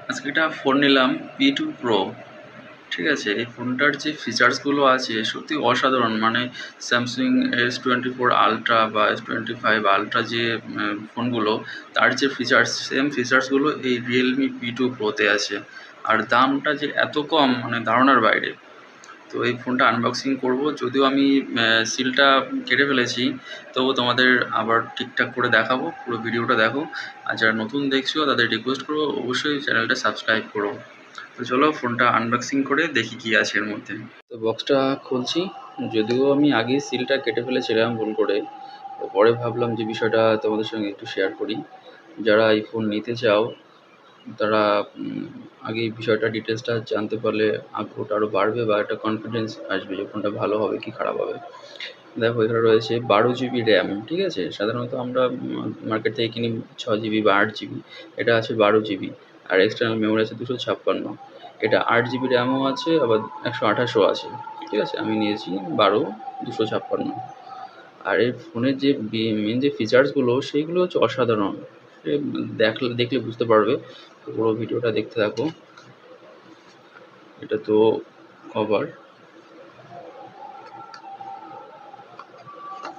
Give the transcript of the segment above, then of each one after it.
আজকে একটা ফোন নিলাম P2 Pro। ঠিক আছে, এই ফোনটার যে ফিচার্সগুলো আছে সত্যি অসাধারণ। মানে স্যামসাং S24 আলট্রা বা S25 আলট্রা যে ফোনগুলো, তার যে ফিচার্স সেম ফিচার্সগুলো এই রিয়েলমি P2 Proতে আছে। আর দামটা যে এত কম, মানে ধারণার বাইরে। তো এই ফোনটা আনবক্সিং করব, যদিও আমি সিলটা কেটে ফেলেছি, তবু তোমাদের আবার ঠিকঠাক করে দেখাবো। পুরো ভিডিওটা দেখো। আর যারা নতুন দেখছো তাদের রিকোয়েস্ট করবো অবশ্যই চ্যানেলটা সাবস্ক্রাইব করো। তো চলো ফোনটা আনবক্সিং করে দেখি কি আছে এর মধ্যে। তো বক্সটা খুলছি, যদিও আমি আগেই সিলটা কেটে ফেলেছিলাম ভুল করে। তো পরে ভাবলাম যে বিষয়টা তোমাদের সঙ্গে একটু শেয়ার করি। যারা এই ফোন নিতে চাও তারা আগে এই বিষয়টা ডিটেলসটা জানতে পারলে আগ্রহটা আরও বাড়বে বা একটা কনফিডেন্স আসবে যে ফোনটা ভালো হবে কি খারাপ হবে। দেখো এখানে রয়েছে 12 GB র্যাম। ঠিক আছে, সাধারণত আমরা মার্কেট থেকে কিনি 6 GB বা 8 GB। এটা আছে 12 GB। আর এক্সটার্নাল মেমোরি আছে 256। এটা 8 GB র্যামও আছে, আবার 128ও আছে। ঠিক আছে, আমি নিয়েছি 12 256। আর এই ফোনের যে মেন যে ফিচার্সগুলো সেইগুলো হচ্ছে অসাধারণ। সে দেখলে বুঝতে পারবে। তো পুরো ভিডিওটা দেখতে থাকো। এটা তো কভার।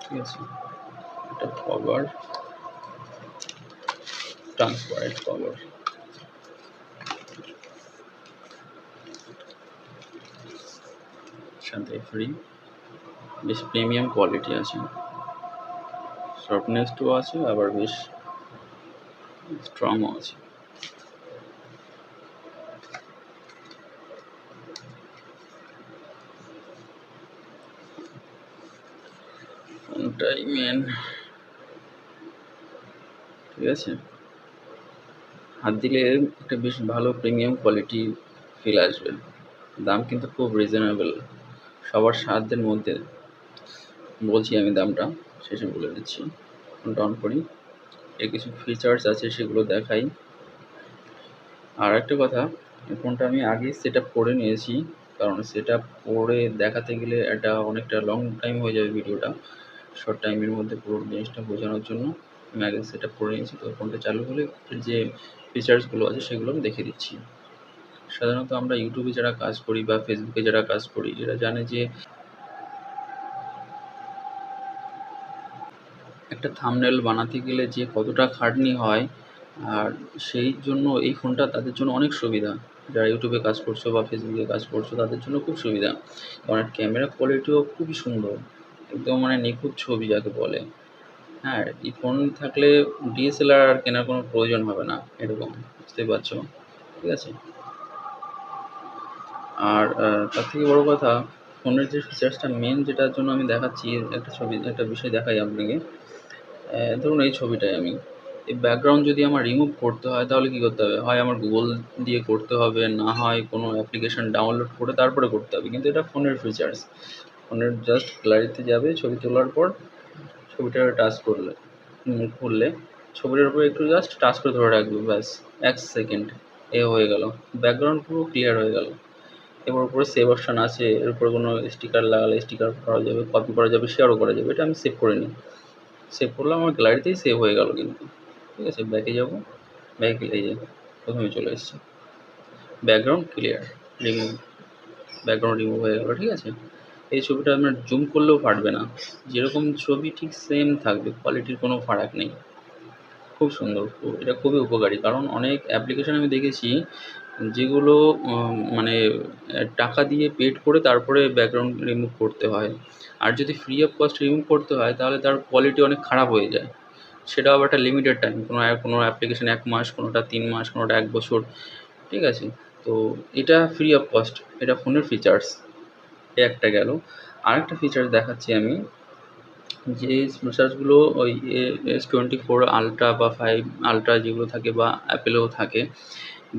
ঠিক আছে, এটা কভার, ট্রান্সপারেন্ট কভার। সাথে ফ্রি, বেশ প্রিমিয়াম কোয়ালিটি আছে, সফটনেসটাও আছে, আবার বেশ স্ট্রংও আছে। ফোনটাই মেন। ঠিক আছে, হাত দিলে একটা বেশ ভালো প্রিমিয়াম কোয়ালিটি ফিল আসবে। দাম কিন্তু খুব রিজনেবল, সবার সাধ্যের মধ্যে। বলছি আমি দামটা শেষে বলে দিচ্ছি। ফোনটা অন করি, এর কিছু ফিচার্স আছে সেগুলো দেখাই। আর একটা কথা, এই ফোনটা আমি আগেই সেট আপ করে নিয়েছি, কারণ সেট আপ করে দেখাতে গেলে এটা অনেকটা লং টাইম হয়ে যাবে ভিডিওটা। শর্ট টাইমের মধ্যে পুরো জিনিসটা বোঝানোর জন্য আমি আগে সেট আপ করে নিয়েছি। তো ফোনটা চালু হলে যে ফিচার্সগুলো আছে সেগুলো আমি দেখিয়ে দিচ্ছি। সাধারণত আমরা ইউটিউবে যারা কাজ করি বা ফেসবুকে যারা কাজ করি, এরা জানে যে একটা থাম্বনেল বানাতে গেলে যে কতটা খাটনি হয়। আর সেই জন্য এই ফোনটা তাদের জন্য অনেক সুবিধা। যারা ইউটিউবে কাজ করছো বা ফেসবুকে কাজ করছো তাদের জন্য খুব সুবিধা, কারণ ক্যামেরা কোয়ালিটিও খুবই সুন্দর, একদম মানে নিখুঁত ছবি যাকে বলে। হ্যাঁ, এই ফোন থাকলে ডিএসএলআর আর কেনার কোনো প্রয়োজন হবে না, এরকম বুঝতেই পারছো। ঠিক আছে, আর তার থেকে বড় কথা, ফোনের যে ফিচার্সটা মেন যেটার জন্য আমি দেখাচ্ছি, একটা বিষয় দেখাই আপনাকে। ধরুন এই ছবিটাই আমি, এই ব্যাকগ্রাউন্ড যদি আমার রিমুভ করতে হয় তাহলে কী করতে হবে? হয় আমার গুগল দিয়ে করতে হবে, না হয় কোনো অ্যাপ্লিকেশন ডাউনলোড করে তারপরে করতে হবে। কিন্তু এটা ফোনের ফিচার্স। ফোনের জাস্ট গ্যালারিতে যাবে, ছবি তোলার পর ছবিটা টাচ করলে, করলে ছবিটার উপরে একটু জাস্ট টাচ করে ধরে রাখবে, ব্যাস 1 সেকেন্ড, এ হয়ে গেল, ব্যাকগ্রাউন্ড পুরো ক্লিয়ার হয়ে গেল। এবার উপরে সেভ অপশান আছে, এর উপরে কোনো স্টিকার লাগালে স্টিকার করা যাবে, কপি করা যাবে, শেয়ারও করা যাবে। এটা আমি সেভ করে নিই, সেভ করলাম, আমার গ্যালারিতেই সেভ হয়ে গেল কিন্তু। ঠিক আছে, ব্যাকে যাব, ব্যাকে এই যে প্রথমে চলে এসেছে, background clear, remove, background remove হয়ে গেল। ঠিক আছে, এই ছবিটা আপনার জুম করলেও ফাটবে না, যেরকম ছবি ঠিক সেম থাকবে, কোয়ালিটির কোনো ফারাক নেই। খুব সুন্দর, এটা খুবই উপকারী, কারণ অনেক অ্যাপ্লিকেশন আমি দেখেছি যেগুলো মানে টাকা দিয়ে পেড করে তারপরে ব্যাকগ্রাউন্ড রিমুভ করতে হয়। আর যদি ফ্রি অফ কস্ট রিমুভ করতে হয় তাহলে তার কোয়ালিটি অনেক খারাপ হয়ে যায়। সেটাও আবার একটা লিমিটেড টাইম, কোনো অ্যাপ্লিকেশন 1 মাস, কোনোটা 3 মাস, কোনোটা 1 বছর। ঠিক আছে, তো এটা ফ্রি অফ কস্ট, এটা ফোনের ফিচার্স। এ একটা গেল। আরেকটা ফিচার্স দেখাচ্ছি আমি, যে ফিচার্সগুলো ওই S24 আলট্রা বা 5 আলট্রা যেগুলো থাকে বা অ্যাপেলেও থাকে,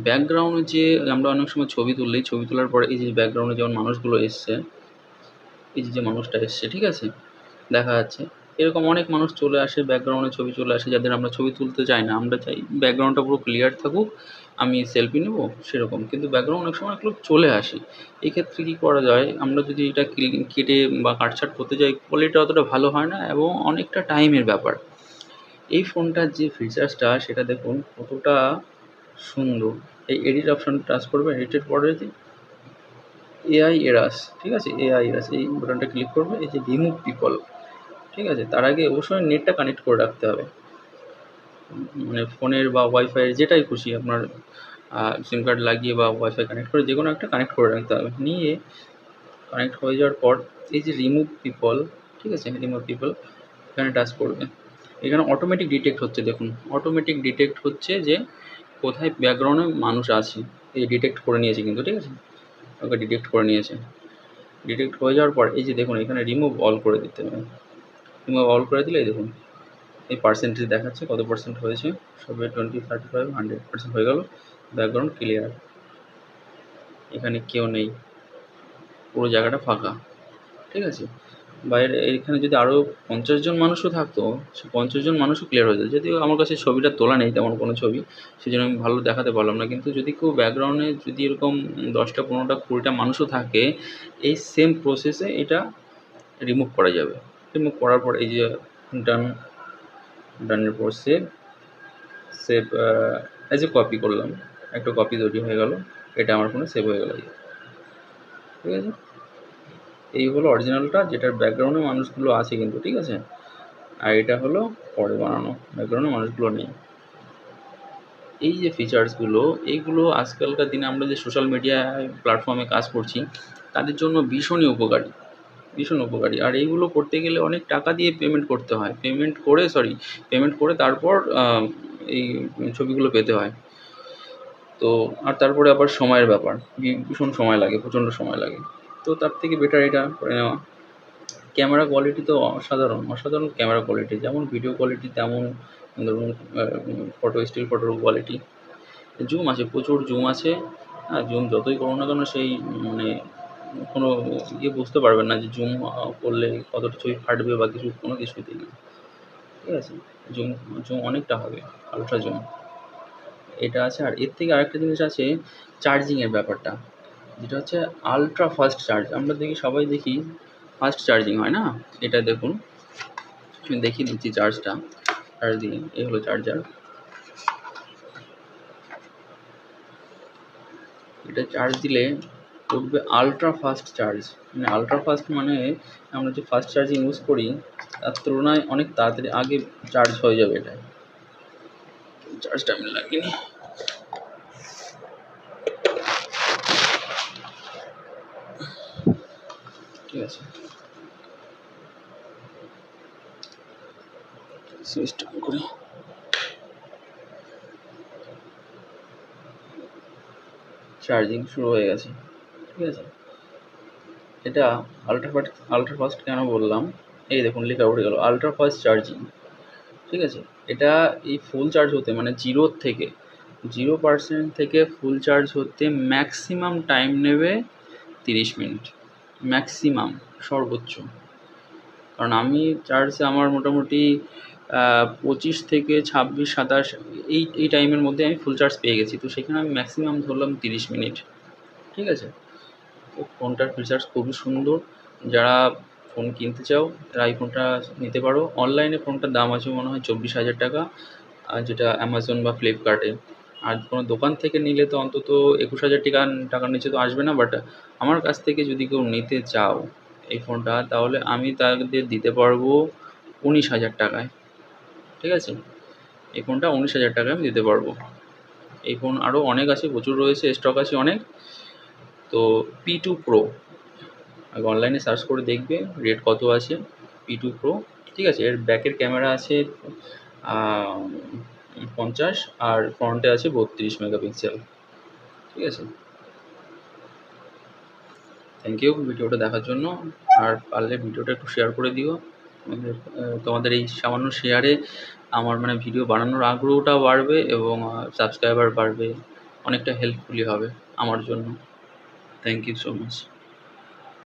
ব্যাকগ্রাউন্ডে যে আমরা অনেক সময় ছবি তুললেই, ছবি তোলার পরে এই যে ব্যাকগ্রাউন্ডে যেমন মানুষগুলো এসছে, এই যে মানুষটা এসছে, ঠিক আছে, দেখা যাচ্ছে, এরকম অনেক মানুষ চলে আসে, ব্যাকগ্রাউন্ডে ছবি চলে আসে, যাদের আমরা ছবি তুলতে চাই না, আমরা চাই ব্যাকগ্রাউন্ডটা পুরো ক্লিয়ার থাকুক, আমি সেলফি নেব সেরকম, কিন্তু ব্যাকগ্রাউন্ড অনেক সময় একটু চলে আসে। এক্ষেত্রে কী করা যায়, আমরা যদি এটা কেটে বা কাটছাঁট করতে যাই, কোয়ালিটি অতটা ভালো হয় না এবং অনেকটা টাইমের ব্যাপার। এই ফোনটার যে ফিচার্সটা সেটা দেখুন কতটা সুন্দর। এই এডিট অপশান টাচ করবে, এডিটের পরে এআই এরাস, ঠিক আছে, এআই এরাস এই বাটনটা ক্লিক করবে। এই যে রিমুভ পিপল, ঠিক আছে, তার আগে অবশ্যই নেটটা কানেক্ট করে রাখতে হবে, মানে ফোনের বা ওয়াইফাই যেটাই খুশি আপনার সিম কার্ড লাগিয়ে বা ওয়াইফাই কানেক্ট করে যে কোনো একটা কানেক্ট করে রাখতে হবে। নিয়ে কানেক্ট হয়ে যাওয়ার পর এই যে রিমুভ পিপল, ঠিক আছে, রিমুভ পিপল এখানে টাচ করবে। এখানে অটোমেটিক ডিটেক্ট হচ্ছে, দেখুন অটোমেটিক ডিটেক্ট হচ্ছে যে কোথায় ব্যাকগ্রাউন্ডে মানুষ আছে। এই ডিটেক্ট করে নিয়েছে কিন্তু, ঠিক আছে, ওকে ডিটেক্ট করে নিয়েছে। ডিটেক্ট হয়ে যাওয়ার পর এই যে দেখুন এখানে রিমুভ অল করে দিতে হবে। রিমুভ অল করে দিলে দেখুন এই পার্সেন্টেজ দেখাচ্ছে কত পার্সেন্ট হয়েছে, সবে 20, 35, 100% হয়ে গেল। ব্যাকগ্রাউন্ড ক্লিয়ার, এখানে কেউ নেই, পুরো জায়গাটা ফাঁকা, ঠিক আছে। বাইরে এখানে যদি আরও 50 জন মানুষও থাকতো, সে 50 জন মানুষও ক্লিয়ার হয়ে যেত। যদিও আমার কাছে ছবিটা তোলা নেই তেমন কোনো ছবি, সেই জন্য আমি ভালো দেখাতে পারলাম না। কিন্তু যদি কেউ ব্যাকগ্রাউন্ডে যদি এরকম 10টা, 15টা, 20টা মানুষও থাকে, এই সেম প্রসেসে এটা রিমুভ করা যাবে। রিমুভ করার পর এই যে ডান, ডানের পর save, save as a copy করলাম, একটা কপি তৈরি হয়ে গেল, এটা আমার ফোনে সেভ হয়ে গেল, ঠিক আছে। এই হলো অরিজিনালটা, যেটার ব্যাকগ্রাউন্ডে মানুষগুলো আছে কিন্তু, ঠিক আছে। আর এটা হলো পরে বানানো, ব্যাকগ্রাউন্ডে মানুষগুলো নেই। এই যে ফিচার্সগুলো, এইগুলো আজকালকার দিনে আমরা যে সোশ্যাল মিডিয়া প্ল্যাটফর্মে কাজ করছি তাদের জন্য ভীষণই উপকারী, ভীষণ উপকারী। আর এইগুলো করতে গেলে অনেক টাকা দিয়ে পেমেন্ট করতে হয়, পেমেন্ট করে তারপর এই ছবিগুলো পেতে হয়। তো আর তারপরে আবার সময়ের ব্যাপার, ভীষণ সময় লাগে, প্রচণ্ড সময় লাগে। তো তার থেকে বেটার এটা করে নেওয়া। ক্যামেরা কোয়ালিটি তো অসাধারণ, অসাধারণ ক্যামেরা কোয়ালিটি, যেমন ভিডিও কোয়ালিটি তেমন ধরুন স্টিল ফটোর কোয়ালিটি। জুম আছে, প্রচুর জুম আছে, হ্যাঁ, জুম যতই করো না কেন সেই মানে কোনো বুঝতে পারবেন না যে জুম করলে কতটা ছবি ফাটবে বা কিছু, কোনো কিছুতেই না, ঠিক আছে। জুম জুম অনেকটা হবে, আলট্রা জুম এটা আছে। আর এর থেকে আরেকটা জিনিস আছে, চার্জিংয়ের ব্যাপারটা, যেটা হচ্ছে আলট্রা ফাস্ট চার্জ। আমরা সবাই দেখি ফাস্ট চার্জিং হয় না, এটা দেখুন আমি দেখিয়ে দিচ্ছি চার্জটা, চার্জ দিয়ে। এই হলো চার্জার, এটা চার্জ দিলে উঠবে আলট্রা ফাস্ট চার্জ। মানে আলট্রা ফাস্ট মানে আমরা যে ফাস্ট চার্জিং ইউজ করি তার তুলনায় অনেক তাড়াতাড়ি আগে চার্জ হয়ে যাবে এটা। চার্জটা আমি লাগিয়ে, ঠিক আছে, সুইচটা অন করি। চার্জিং শুরু হয়ে গেছে, ঠিক আছে। এটা আলট্রা ফাস্ট কেন বললাম, এই দেখুন লেখা উঠে গেল আলট্রা ফাস্ট চার্জিং, ঠিক আছে। এটা এই ফুল চার্জ হতে মানে 0% থেকে ফুল চার্জ হতে ম্যাক্সিমাম টাইম নেবে 30 মিনিট, ম্যাক্সিমাম, সর্বোচ্চ। কারণ আমি চার্জে আমার মোটামুটি 25 থেকে 26, 27 এই টাইমের মধ্যে আমি ফুল চার্জ পেয়ে গেছি। তো সেখানে আমি ম্যাক্সিমাম ধরলাম 30 মিনিট, ঠিক আছে। তো ফোনটার ফিচার্স খুবই সুন্দর। যারা ফোন কিনতে চাও তারা এই ফোনটা নিতে পারো। অনলাইনে ফোনটার দাম আছে মনে হয় 24,000 টাকা, আর যেটা অ্যামাজন বা ফ্লিপকার্টে। আর কোনো দোকান থেকে নিলে তো অন্তত 21,000 টাকার নিচে তো আসবে না। বাট আমার কাছ থেকে যদি কেউ নিতে চাও এই ফোনটা, তাহলে আমি তাদের দিতে পারবো 19,000 টাকায়, ঠিক আছে। এই ফোনটা 19,000 টাকায় আমি দিতে পারবো। এই ফোন আরও অনেক আছে, প্রচুর রয়েছে, স্টক আছে অনেক। তো P2 Pro, আগে অনলাইনে সার্চ করে দেখবে রেট কত আছে। P2 Pro, ঠিক আছে। এর ব্যাকের ক্যামেরা আছে 50 আর ফ্রন্টে আছে 32 মেগাপিক্সেল, ঠিক আছে। থ্যাংক ইউ ভিডিওটা দেখার জন্য। আর পারলে ভিডিওটা একটু শেয়ার করে দিও। তোমাদের এই সামান্য শেয়ারে আমার মানে ভিডিও বানানোর আগ্রহটা বাড়বে এবং সাবস্ক্রাইবার বাড়বে, অনেকটা হেল্পফুলি হবে আমার জন্য। Thank you so much.